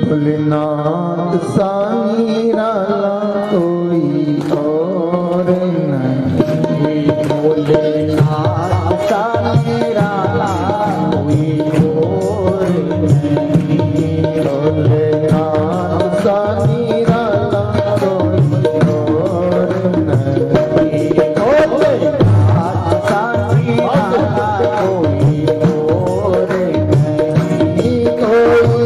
भोलेनाथ साईं राला कोई और नहीं। भोलेनाथ साईं राला कोई और नहीं। भोलेनाथ साईं राला कोई और नहीं। भोलेनाथ साईं राला कोई और नहीं। कोई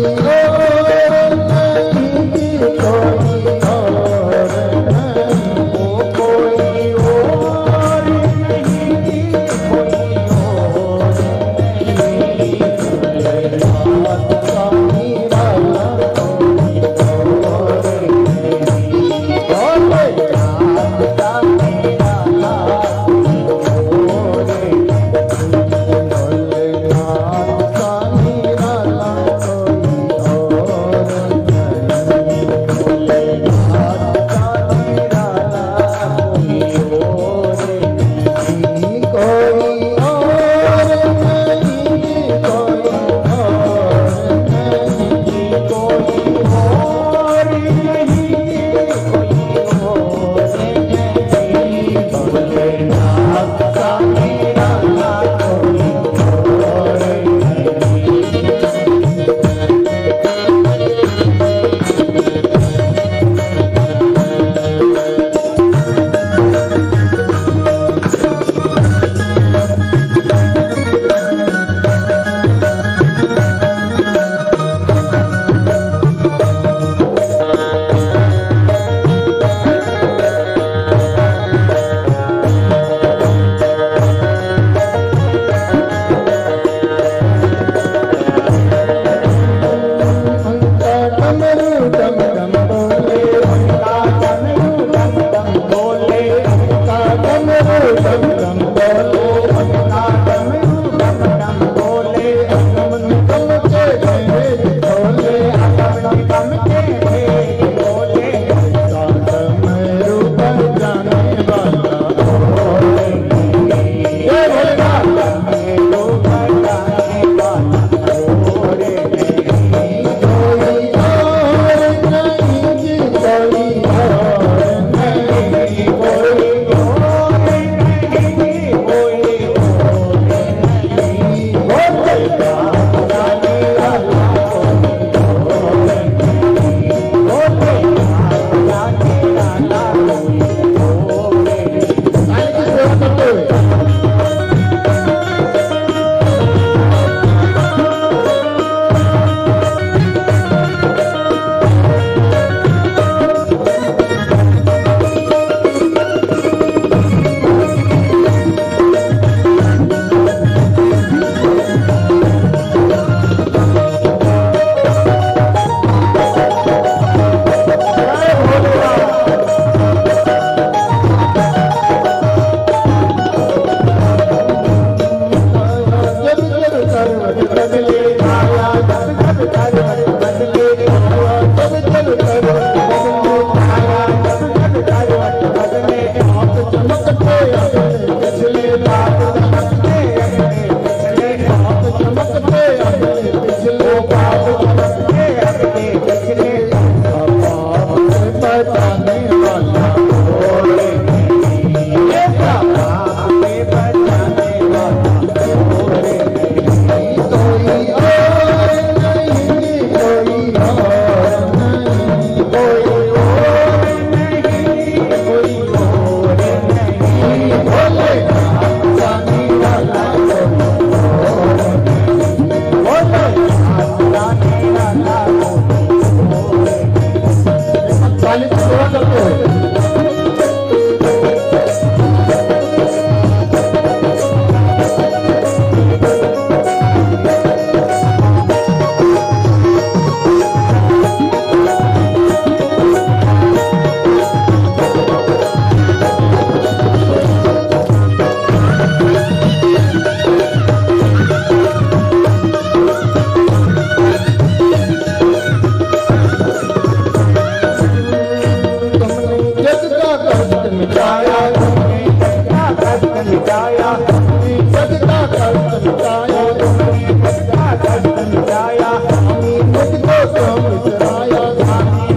क्यों बिसराया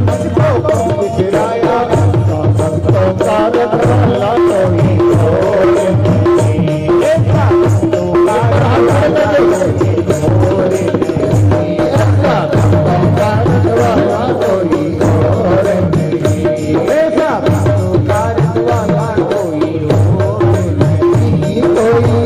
मुझको क्यों बिसराया भक्तों का रखवाला कोई और नहीं ऐसा भक्तों का रखवाला कोई और नहीं ऐसा भक्तों का रखवाला कोई और नहीं कोई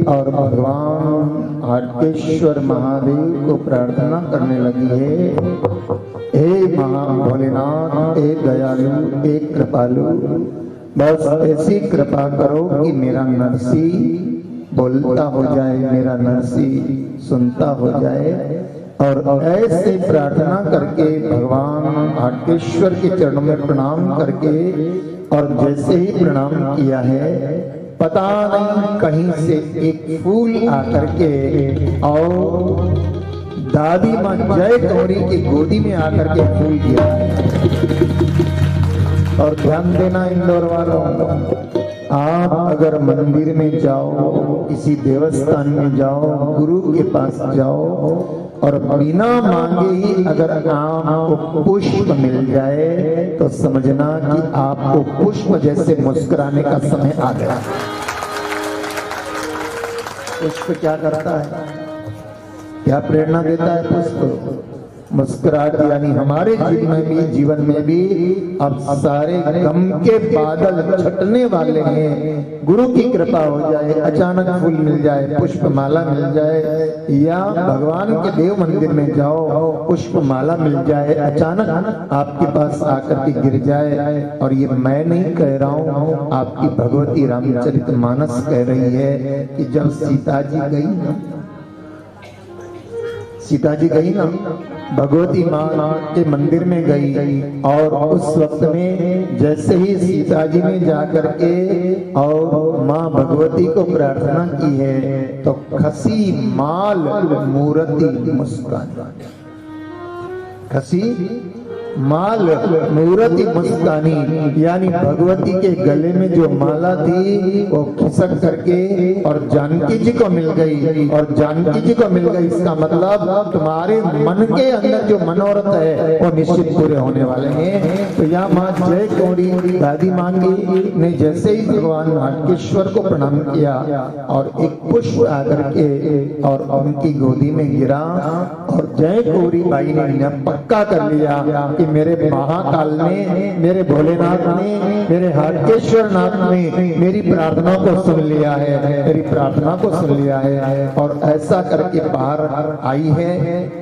और भगवान हाटकेश्वर महादेव को प्रार्थना करने लगी है, हे महा भोलेनाथ, हे दयालु, हे कृपालु, बस ऐसी कृपा करो कि मेरा नरसी बोलता हो जाए, मेरा नरसी सुनता हो जाए। और ऐसे प्रार्थना करके भगवान हाटकेश्वर के चरणों में प्रणाम करके, और जैसे ही प्रणाम किया है, पता नहीं कहीं से एक फूल आकर के और दादी माँ जय गौरी की गोदी में आकर के फूल दिया। और ध्यान देना इंदौर वालों, आप अगर मंदिर में जाओ, किसी देवस्थान में जाओ, गुरु के पास जाओ और बिना मांगे ही अगर आपको पुष्प मिल जाए तो समझना कि आपको पुष्प जैसे मुस्कुराने का समय आ गया। पुष्प क्या करता है, क्या प्रेरणा देता है? पुष्प मुस्कुराहट, यानी हमारे जीवन में भी अब सारे गम के बादल छटने वाले हैं। गुरु की कृपा हो जाए, अचानक फूल मिल जाए, पुष्प माला मिल जाए, या भगवान के देव मंदिर में जाओ, पुष्प माला मिल जाए, अचानक आपके पास आकर के गिर जाए। और ये मैं नहीं कह रहा हूँ, आपकी भगवती रामचरितमानस कह रही है कि जब सीता जी गई ना भगवती माँ के मंदिर में गई, और उस वक्त में जैसे ही सीता जी ने जाकर के और माँ भगवती को प्रार्थना की है, तो खसी माल मूर्ति मुस्कान, खसी माल मूर्ति मुस्कानी, यानी भगवती के गले में जो माला थी वो खिसक करके और जानकी जी को मिल गई, और जानकी जी को मिल गई। इसका मतलब तुम्हारे मन के अंदर जो मनोरथ है वो निश्चित पूरे होने वाले हैं। तो यहाँ माँ जय गौरी दादी मांगी ने जैसे ही भगवान हाटकेश्वर को प्रणाम किया और एक पुष्प आकर के और उनकी गोदी में गिरा, और जय गौरी बाई ने पक्का कर लिया कि मेरे महाकाल ने, मेरे भोलेनाथ ने, मेरे हाटकेश्वर नाथ ने मेरी प्रार्थना को सुन लिया है, मेरी प्रार्थना को सुन लिया है। और ऐसा करके बाहर आई है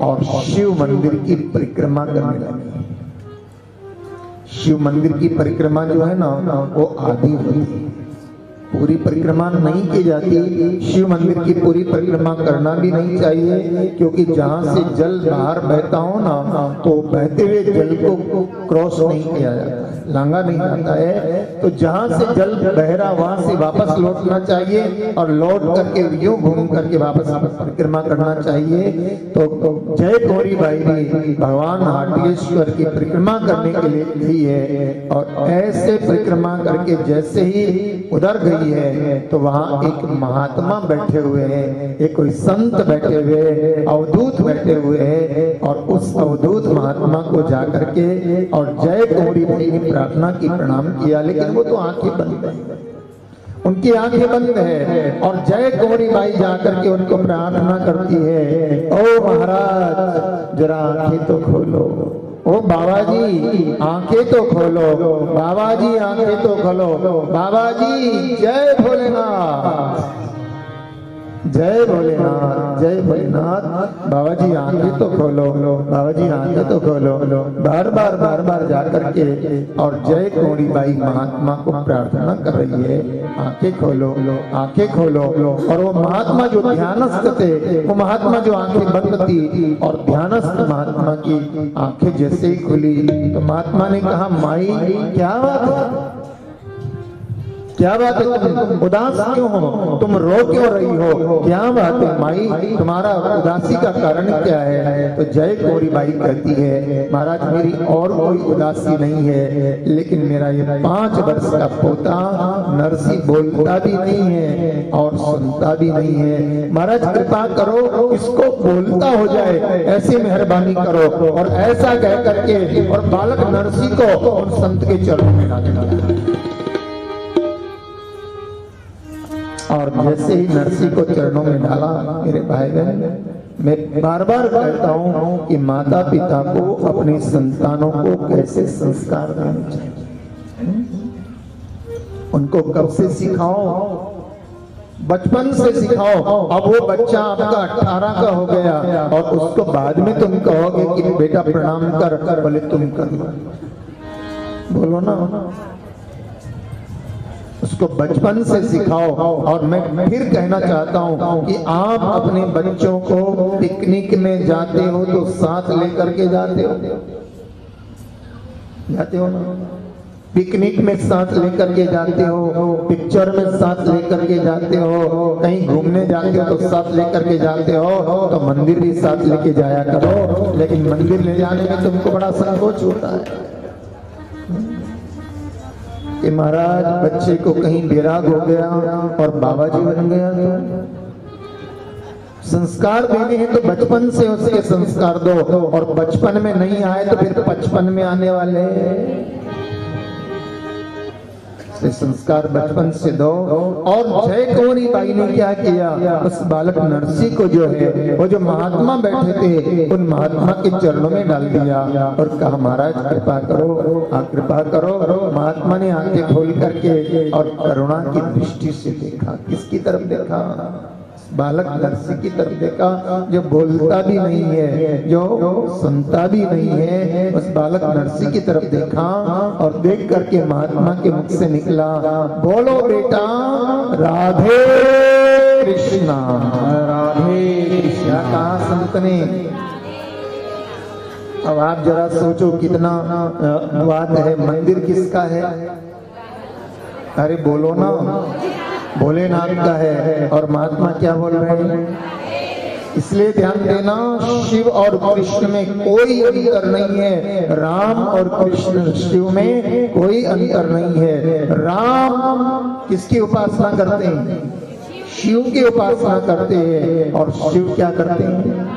और शिव मंदिर की परिक्रमा करने लगी। शिव मंदिर की परिक्रमा जो है ना वो आधी होती है, पूरी परिक्रमा नहीं की जाती। शिव मंदिर की पूरी परिक्रमा करना भी नहीं चाहिए, क्योंकि जहाँ से जल बाहर बहता हो ना तो बहते हुए जल को क्रॉस नहीं किया जाता, लांगा नहीं जाता है। तो जहाँ से जल बह रहा वहां से वापस लौटना चाहिए, और लौट करके यूं घूम करके वापस परिक्रमा करना चाहिए। तो जय गौरी बाई भी भगवान हाटकेश्वर की परिक्रमा करने के लिए गई है, और ऐसे परिक्रमा करके जैसे ही उधर गई रही है तो वहाँ एक महात्मा बैठे हुए हैं, एक कोई संत बैठे हुए, अवधूत बैठे हुए हैं, और उस अवधूत महात्मा को जाकर के और जय गौरी भाई ने प्रार्थना की, प्रणाम किया, लेकिन वो तो आंखें बंद है, उनकी आंखें बंद है। और जय गौरी बाई जाकर के उनको प्रार्थना करती है, ओ महाराज जरा आंखें तो खोलो, ओ बाबा जी आंखें तो खोलो, बाबा जी आंखें तो खोलो, बाबा जी जय भोलेनाथ, जय भोलेनाथ, जय भोलेनाथ, बाबा जी आंखें तो खोलो, बाबा जी आंखें तो खोलो, बार बार जाकर के और जय गौरी बाई महात्मा को प्रार्थना कर रही है, आंखें खोलो, आंखें खोलो। और वो महात्मा जो ध्यानस्थ थे, वो महात्मा जो आंखें बंद थी और ध्यानस्थ महात्मा की आंखें जैसे ही खुली तो महात्मा ने कहा, माई क्या बात है, क्या बात है, तुम उदास क्यों हो, तुम रो क्यों रही हो, क्या बात है माई, तुम्हारा उदासी का कारण क्या है। तो जय गौरी बाई कहती है, महाराज मेरी और कोई उदासी नहीं है, लेकिन मेरा ये 5 वर्ष का पोता नरसी बोलता भी नहीं है और सुनता भी नहीं है, महाराज कृपा करो इसको बोलता हो जाए, ऐसी मेहरबानी करो। और ऐसा कह करके और बालक नरसी को उन संत के चरणों में डाल दिया। और जैसे ही नरसी को चरणों में डाला, मेरे भाई बहन, मैं बार बार कहता हूँ कि माता पिता को अपनी संतानों को कैसे संस्कार देने चाहिए, उनको कब से सिखाओ, बचपन से सिखाओ। अब वो बच्चा आपका 18 का हो गया और उसको बाद में तुम कहोगे कि बेटा प्रणाम कर, बोले तुम कर, बोलो ना, उसको बचपन से सिखाओ। और मैं फिर कहना चाहता हूँ कि आप अपने बच्चों को पिकनिक में जाते हो तो साथ लेकर के जाते हो ना, पिकनिक में साथ लेकर के जाते हो, पिक्चर में साथ लेकर के जाते हो, कहीं घूमने जाते हो तो साथ लेकर के जाते हो, तो मंदिर भी साथ लेके जाया करो। लेकिन मंदिर ले जाने में तुमको बड़ा संकोच होता है कि महाराज बच्चे को कहीं बैराग हो गया और बाबा जी बन गया। संस्कार देने हैं तो बचपन से उसके संस्कार दो, और बचपन में नहीं आए तो फिर 55 में आने वाले, संस्कार बचपन से दो। और जय गौरी बाई ने क्या किया, उस बालक नरसी को जो है, वो जो महात्मा बैठे थे उन महात्मा के चरणों में डाल दिया और कहा, महाराज कृपा करो, आप कृपा करो। महात्मा ने आंखें खोल करके और करुणा की दृष्टि से देखा, किसकी तरफ देखा, बालक नरसी की तरफ देखा, जो बोलता भी नहीं है, जो सुनता भी नहीं है, उस बालक नरसी की तरफ देखा और देख करके महात्मा के मुख से निकला, बोलो बेटा राधे कृष्णा, राधे कृष्णा। कहा संत ने। अब आप जरा सोचो कितना बात है, मंदिर किसका है, अरे बोलो ना, भोलेनाथ का है। और महात्मा क्या बोल रहे हैं, इसलिए ध्यान देना, शिव और कृष्ण में कोई अंतर नहीं है, राम और कृष्ण शिव में कोई अंतर नहीं है। राम किसकी उपासना करते हैं, शिव की उपासना करते हैं, और शिव क्या करते हैं,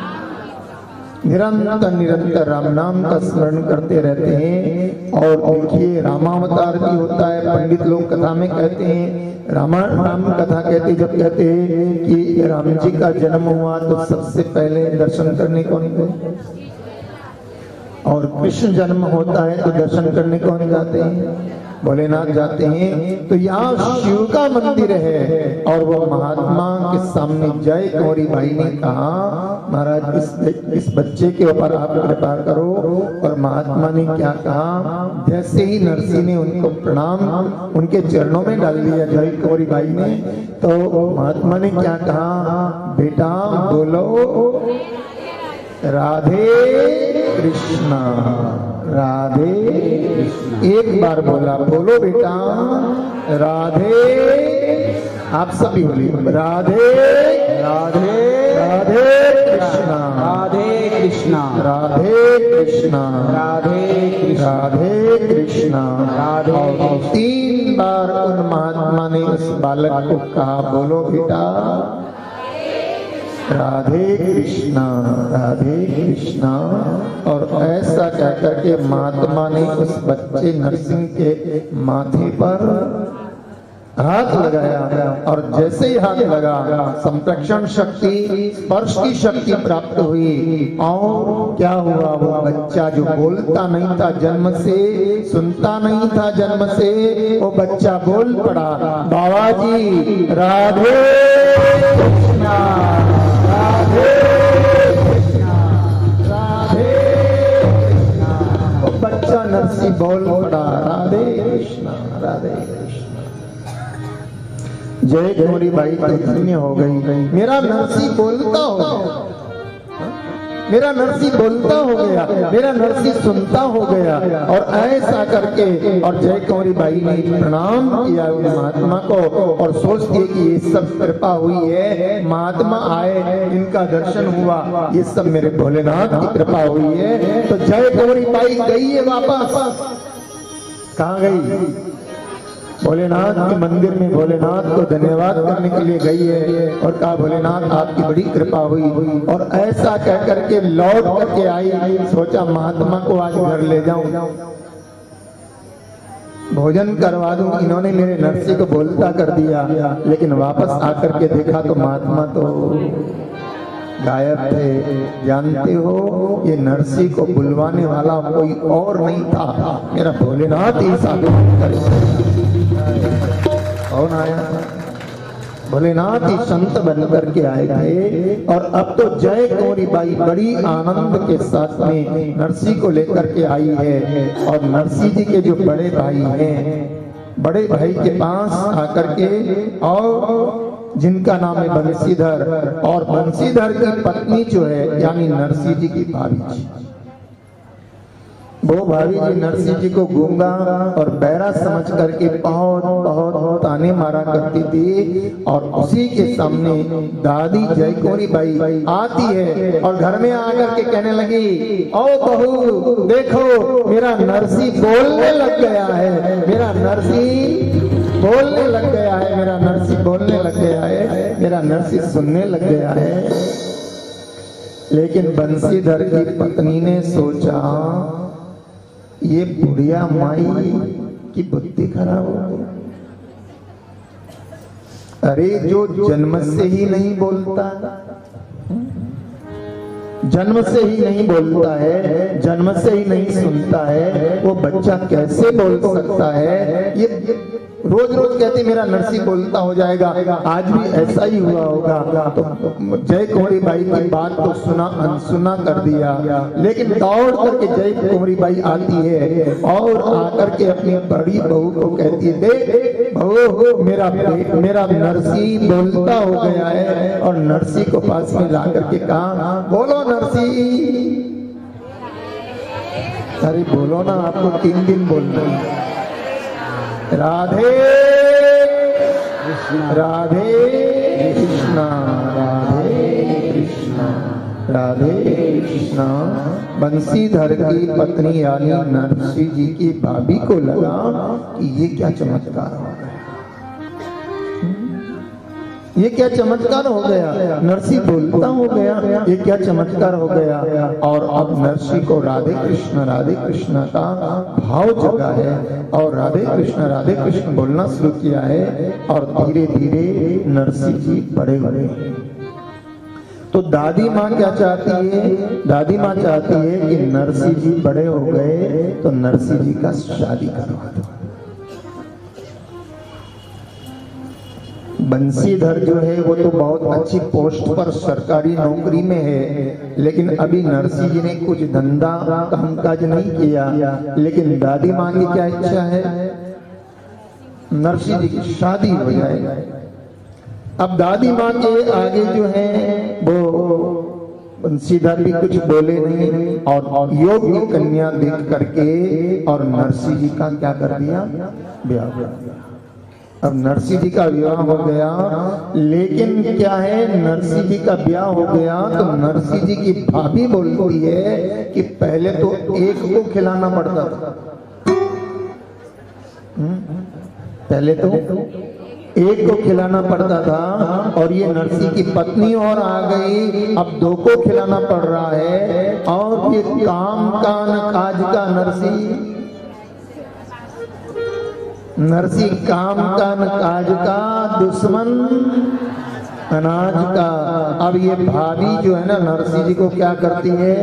निरंतर राम नाम का स्मरण करते रहते हैं। और देखिए रामावतार भी होता है, पंडित लोग कथा में कहते हैं, राम कथा कहते, जब कहते हैं कि राम जी का जन्म हुआ तो सबसे पहले दर्शन करने कौन गए, और कृष्ण जन्म होता है तो दर्शन करने कौन जाते हैं, भोलेनाथ जाते हैं। तो यहाँ शिव का मंदिर है और वो महात्मा के सामने जय गौरी बाई ने कहा, महाराज इस बच्चे के ऊपर आप कृपा करो। और महात्मा ने क्या कहा, जैसे ही नरसी ने उनको प्रणाम उनके चरणों में डाल दिया जय गौरी बाई ने, तो महात्मा ने क्या कहा, बेटा बोलो राधे कृष्णा, राधे। एक बार बोला, बोलो बेटा राधे, आप सभी बोलिए राधे राधे राधे कृष्णा, राधे कृष्णा, राधे कृष्णा, राधे कृष्णा, राधे कृष्णा, राधे। 3 बार उन महात्मा ने उस बालक को कहा, बोलो बेटा राधे कृष्णा राधे कृष्णा। और ऐसा कहकर के महात्मा ने उस बच्चे नरसिंह के माथे पर हाथ लगाया और जैसे ही हाथ लगा संरक्षण शक्ति, स्पर्श की शक्ति प्राप्त हुई। और क्या हुआ, वो बच्चा जो बोलता नहीं था जन्म से, सुनता नहीं था जन्म से, वो बच्चा बोल पड़ा, बाबा जी राधे कृष्णा राधे कृष्णा राधे कृष्णा। वो बच्चा नरसी बोल पड़ा, राधे कृष्णा राधे कृष्णा। जय गौरी बाई तो धन्य हो गई। मेरा नरसी बोलता हो गया, मेरा नरसी बोलता हो गया, मेरा नरसी सुनता हो गया। और ऐसा करके और जय गौरी बाई ने प्रणाम किया उस महात्मा को और सोचती है कि ये सब कृपा हुई है, महात्मा आए, इनका दर्शन हुआ, ये सब मेरे भोलेनाथ की कृपा हुई है। तो जय गौरी बाई गई है वापस। कहाँ गई? भोलेनाथ के मंदिर में भोलेनाथ को धन्यवाद करने के लिए गई है और कहा, भोलेनाथ आपकी बड़ी कृपा हुई। और ऐसा कह करके लौट करके आई। सोचा महात्मा को आज घर ले जाऊं, भोजन करवा दूं। इन्होंने मेरे नरसी को बोलता कर दिया, लेकिन वापस आकर के देखा तो महात्मा तो गायब थे। जानते हो, ये नरसी को बुलवाने वाला कोई और नहीं था, मेरा भोलेनाथ ही साबित करे। कौन आया? भोलेनाथ ही संत बन करके आए थे। और अब तो जय गौरी बाई बड़ी आनंद के साथ में नरसी को लेकर के आई है। और नरसी जी के जो बड़े भाई हैं, बड़े भाई के पास आकर के, और जिनका नाम है बंसीधर, और बंसीधर की पत्नी जो है यानी नरसी जी की भाभी जी, वो भाभी जी नरसी जी को गूंगा और बहरा समझ करके बहुत बहुत बहुत ताने मारा करती थी। और उसी के सामने दादी जय गौरी बाई आती है और घर में आकर के कहने लगी, ओ बहू देखो मेरा नरसी बोलने लग गया है, मेरा नरसी बोलने लग गया है, मेरा नरसी बोलने लग गया है, मेरा नरसी सुनने लग गया है। लेकिन बंसीधर की पत्नी ने सोचा, ये बुढ़िया माई की बुद्धि खराब हो गई। अरे जो जन्म से ही नहीं बोलता, जन्म से ही नहीं बोलता है, जन्म से ही नहीं सुनता है, वो बच्चा कैसे बोल सकता है? ये रोज रोज कहते मेरा नरसी बोलता हो जाएगा, आज भी ऐसा ही हुआ होगा। तो जय गौरी बाई की बात तो सुना अनसुना कर दिया। लेकिन दौड़ करके जय गौरी बाई आती है और आकर के अपनी बड़ी बहू को कहती है, देख बहू मेरा नरसी बोलता हो गया है। और नरसी को पास में ला करके कहा, बोलो नरसी। अरे बोलो ना, आपको 3 दिन बोलना है। राधे राधे कृष्णा राधे कृष्णा राधे कृष्णा। बंसीधर की पत्नी यानी नरसी जी की भाभी को लगा कि ये क्या चमत्कार हो गया, ये क्या चमत्कार हो गया, नरसी बोलता हो गया, ये क्या चमत्कार हो गया। और अब नरसी को राधे कृष्ण का भाव जगा है और राधे कृष्ण बोलना शुरू किया है। और धीरे धीरे नरसी जी बड़े बड़े। तो दादी माँ क्या चाहती है? दादी माँ चाहती है कि नरसी जी बड़े हो गए तो नरसी जी का शादी करवा दो। बंसीधर जो है वो तो बहुत अच्छी पोस्ट पर सरकारी नौकरी में है, लेकिन अभी नरसी जी ने कुछ धंधा कामकाज नहीं किया। लेकिन दादी माँ की क्या इच्छा है? नरसी जी की शादी हो जाए। अब दादी माँ के आगे जो है वो बंसीधर भी कुछ बोले नहीं और योग्य कन्या देख करके और नरसी जी का क्या कर दिया? ब्याह कर दिया। अब नरसी जी का विवाह हो गया। लेकिन क्या है, नरसी जी का ब्याह हो गया तो नरसी जी की भाभी बोलती है कि पहले तो एक को खिलाना पड़ता था, पहले तो एक को खिलाना पड़ता था और ये नरसी की पत्नी और आ गई, अब दो को खिलाना पड़ रहा है। और ये काम का न काज का नरसी काम का न काज का, दुश्मन अनाज का। अब ये भाभी जो है ना नरसी जी को क्या करती है,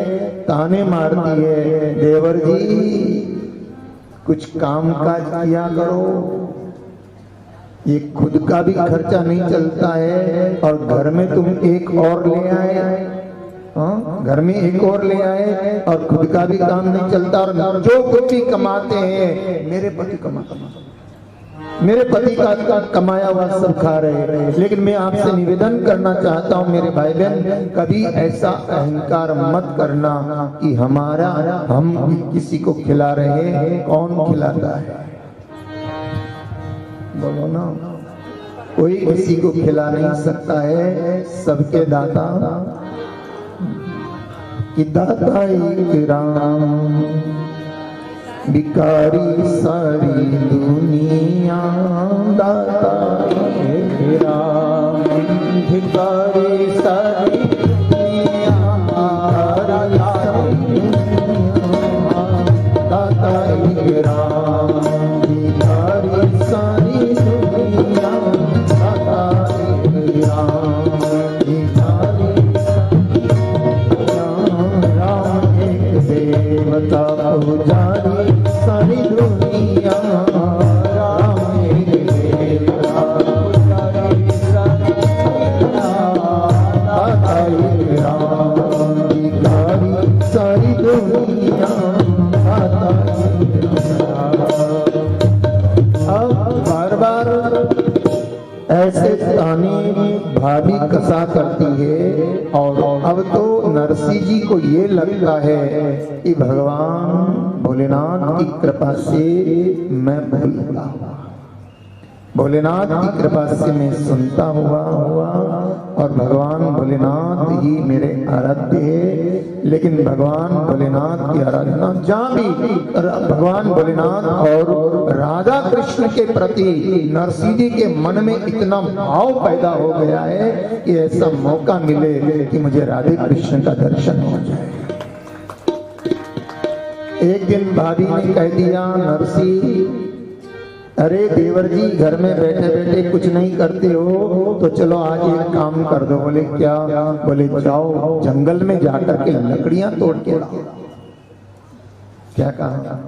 ताने मारती है, देवर जी कुछ काम काज किया करो, ये खुद का भी खर्चा नहीं चलता है और घर में तुम एक और ले आए, घर में एक और ले आए और खुद का भी काम नहीं चलता, और जो कुछ भी कमाते हैं मेरे पति मेरे पति का कमाया हुआ सब खा रहे हैं। लेकिन मैं आपसे निवेदन करना चाहता हूँ मेरे भाई बहन, कभी ऐसा अहंकार मत करना कि हम किसी को खिला रहे हैं, कौन खिलाता है बोलो ना। कोई किसी को खिला नहीं सकता है, सबके दाता कि दाता एक राम, भिखारी सारी दुनिया, दाता एक राम, भिखारी सारी दुनिया, दाता एक राम, भिखारी सारी दुनिया, दाता एक राम, भिखारी राम एक देवता पुजारी सारी दुनिया, राम एक देवता पुजारी सारी दुनिया, दाता एक राम, भिखारी सारी दुनिया, दाता एक राम। अब बार बार ऐसे ताने भाभी कसा करती है और अब तो नरसी जी को ये लगता है कि भगवान भोलेनाथ की कृपा से मैं भूलता हुआ, भोलेनाथ की कृपा से मैं सुनता हुआ और भगवान भोलेनाथ ही मेरे आराध्य है। लेकिन भगवान भोलेनाथ की आराधना जहाँ भी भगवान भोलेनाथ और राधा कृष्ण के प्रति नरसिंह जी के मन में इतना भाव पैदा हो गया है कि ऐसा मौका मिले कि मुझे राधे कृष्ण का दर्शन हो जाए। एक दिन भाभी ने कह दिया, नरसिंह अरे देवर जी घर में बैठे बैठे कुछ नहीं करते हो तो चलो आज एक काम कर दो। बोले क्या? बोले जाओ जंगल में जाकर के लकड़ियां तोड़ के लाओ। क्या कहा?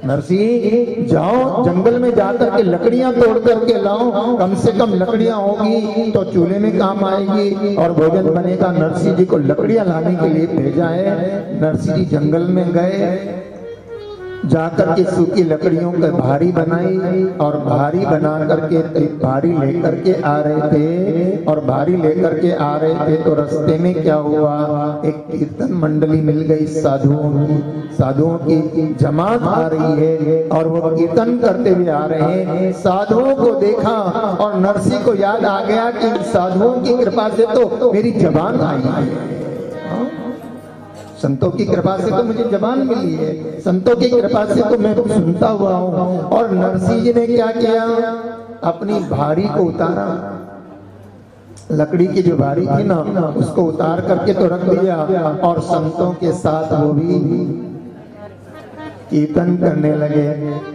नरसिंह जाओ जंगल में जाकर के लकड़ियां तोड़ करके लाओ, कम से कम लकड़ियां होगी तो चूल्हे में काम आएगी और भोजन बनेगा। नरसिंह जी को लकड़ियां लाने के लिए भेजा है। नरसिंह जी जंगल में गए, जाकर के सूखी लकड़ियों का भारी बनाई और भारी बना करके भारी लेकर के आ रहे थे और भारी लेकर के आ रहे थे तो रास्ते में क्या हुआ, एक कीर्तन मंडली मिल गई, साधुओं की जमात आ रही है और वो कीर्तन करते हुए आ रहे हैं। साधुओं को देखा और नरसिंह को याद आ गया कि साधुओं की कृपा से तो मेरी जबान आई है, संतों की कृपा से तो मुझे जबान मिली है, संतों की कृपा से तो मैं सुनता हुआ हूँ। और नरसिंह जी ने क्या किया, अपनी भारी को उतारा, लकड़ी की जो भारी थी ना उसको उतार करके तो रख दिया और संतों के साथ वो भी कीर्तन करने लगे।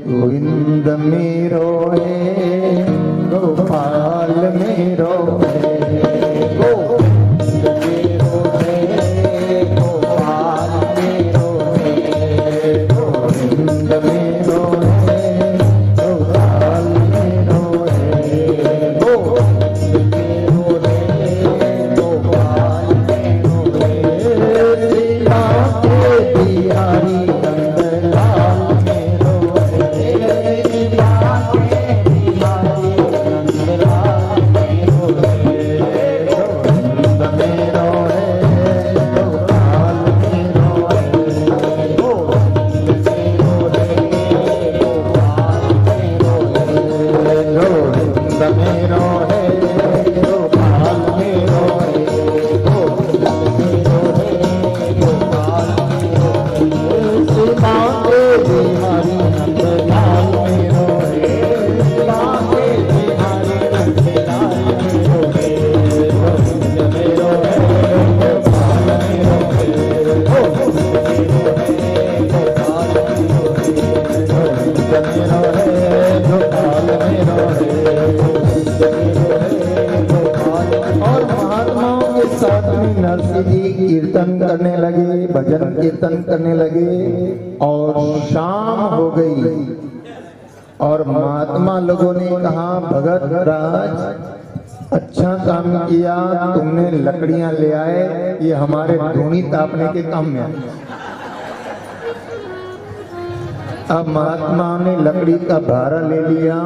गोविंद मेरो है, गोपाल मेरो है, गोविंद मेरो है, गोपाल मेरो है, गोविंद मेरो है, गोपाल मेरो है, गोविंद मेरो है, गोपाल मेरो है, श्री राम के बिहारी नंदलाल मेरो है, श्री राम के और महात्माओं के साथ में नरसिंह जी कीर्तन करने लगे, भजन कीर्तन करने लगे और शाम हो गई। और महात्मा लोगों ने कहा, भगत राज अच्छा काम किया, तुमने लकड़ियां ले आए, ये हमारे धूनी तापने के काम में आए। अब महात्मा ने लकड़ी का भारा ले लिया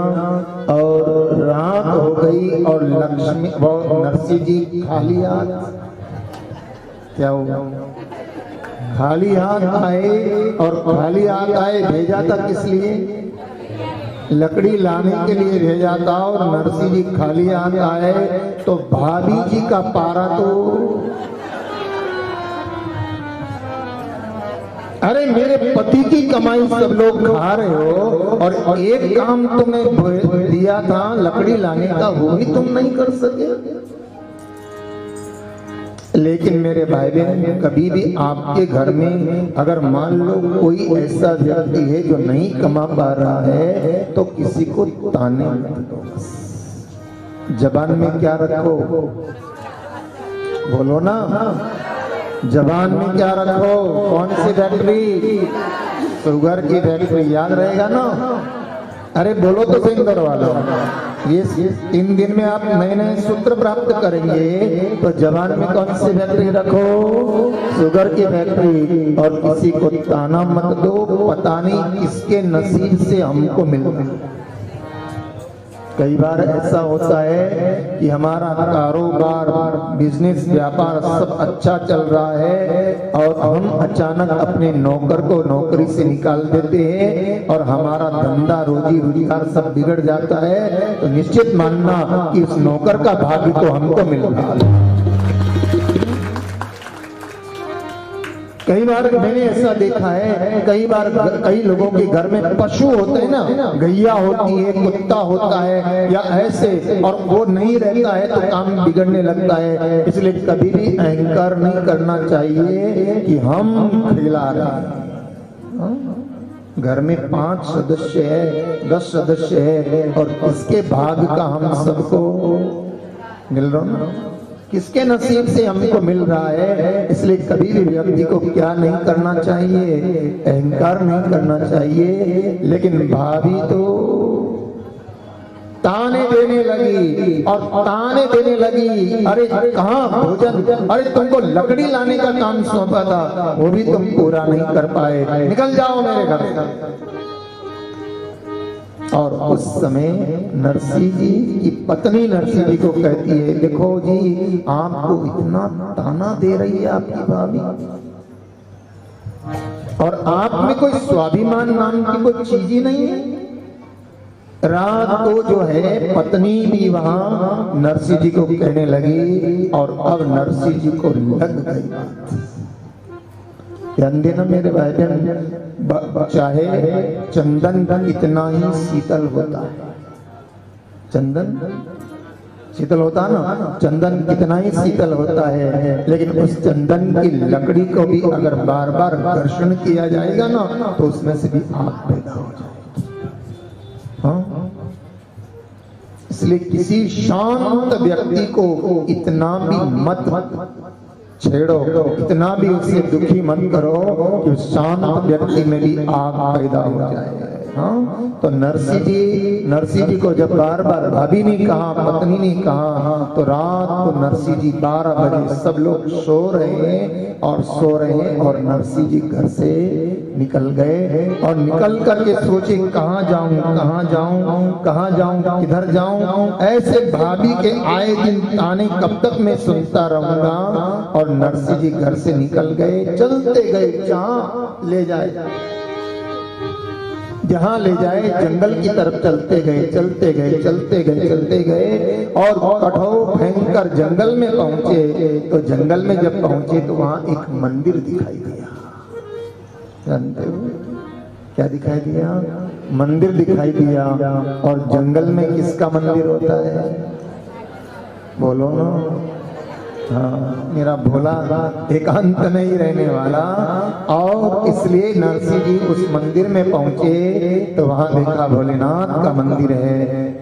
और रात हो गई और लक्ष्मी और नरसिंह जी खाली हाथ, क्या हुआ, खाली हाथ आए। और खाली हाथ आए, भेजा था किस लिए, लकड़ी लाने के लिए भेजा था। और नरसिंह जी खाली हाथ आए तो भाभी जी का पारा तो, अरे मेरे पति की कमाई सब लोग खा रहे हो और एक काम तुम्हें दिया था लकड़ी लाने का, वो भी तुम नहीं कर सके। लेकिन मेरे भाई बहन, कभी भी आपके घर में अगर मान लो कोई ऐसा व्यक्ति है जो नहीं कमा पा रहा है, तो किसी को ताने मत दो। जबान में क्या रखो, बोलो ना, जबान में क्या रखो, कौन सी फैक्ट्री, शुगर की फैक्ट्री, याद रहेगा ना। अरे बोलो तो सही वाला, ये 3 दिन में आप नए नए सूत्र प्राप्त करेंगे। तो जबान में कौन सी फैक्ट्री रखो, शुगर की फैक्ट्री। और किसी को ताना मत दो, पता नहीं किसके नसीब से हमको मिल। कई बार ऐसा होता है कि हमारा कारोबार, बिजनेस, व्यापार सब अच्छा चल रहा है और हम अचानक अपने नौकर को नौकरी से निकाल देते हैं और हमारा धंधा, रोजी रोजगार सब बिगड़ जाता है। तो निश्चित मानना कि उस नौकर का भाग्य तो हमको मिल रहा है। कई बार मैंने ऐसा देखा है, कई बार कई लोगों के घर में पशु होते हैं ना, गैया होती है, कुत्ता होता है या ऐसे, और वो नहीं रहता है तो काम बिगड़ने लगता है। इसलिए कभी भी अहंकार नहीं करना चाहिए कि हम खिला रहे हैं। घर में 5 सदस्य है, 10 सदस्य है और किसके भाग का हम सबको मिल रहा ना, किसके नसीब से हमको मिल रहा है। इसलिए कभी भी व्यक्ति को क्या नहीं करना चाहिए, अहंकार नहीं करना चाहिए। लेकिन भाभी तो ताने देने लगी और ताने देने लगी, अरे कहाँ भोजन, अरे तुमको लकड़ी लाने का काम सौंपा था, वो भी तुम पूरा नहीं कर पाए, निकल जाओ मेरे घर से। और उस समय नरसिंह जी की पत्नी नरसिंह जी को कहती है, देखो जी, आपको इतना ताना दे रही है आपकी भाभी, और आप में कोई स्वाभिमान नाम की कोई चीज ही नहीं है। रात को जो है पत्नी भी वहां नरसिंह जी को कहने लगी और अब नरसिंह जी को लग गई। ध्यान देना मेरे भाई बहन, चाहे चंदन इतना ही शीतल होता है, चंदन शीतल होता ना, चंदन कितना ही शीतल होता है, लेकिन उस चंदन की लकड़ी को भी अगर बार बार घर्षण किया जाएगा ना तो उसमें से भी आग पैदा हो जाएगी। हाँ, इसलिए किसी शांत व्यक्ति को इतना भी मत छेड़ो, इतना भी उसे दुखी मत करो कि शांत व्यक्ति में भी आग पैदा हो जाए। हाँ, तो नरसिंह जी को जब बार बार भाभी ने कहा, पत्नी ने कहा, तो रात को नरसिंह जी 12 बजे सब लोग सो रहे और नरसिंह जी घर से निकल गए और निकल करके सोचे कहाँ जाऊं, किधर जाऊं। ऐसे भाभी के आए दिन ताने कब तक मैं सुनता रहूंगा। और नरसिंह जी घर से निकल गए, चलते गए, जहां ले जाए जंगल की तरफ चलते गए और कठोर भयंकर जंगल में पहुंचे। तो जंगल में जब पहुंचे तो वहां एक मंदिर दिखाई दिया। जानते हो क्या दिखाई दिया? मंदिर दिखाई दिया। और जंगल में किसका मंदिर होता है? बोलो ना। हाँ, मेरा भोला एकांत नहीं रहने वाला। और इसलिए नरसिंह जी उस मंदिर में पहुंचे तो वहां देखा भोलेनाथ का मंदिर है।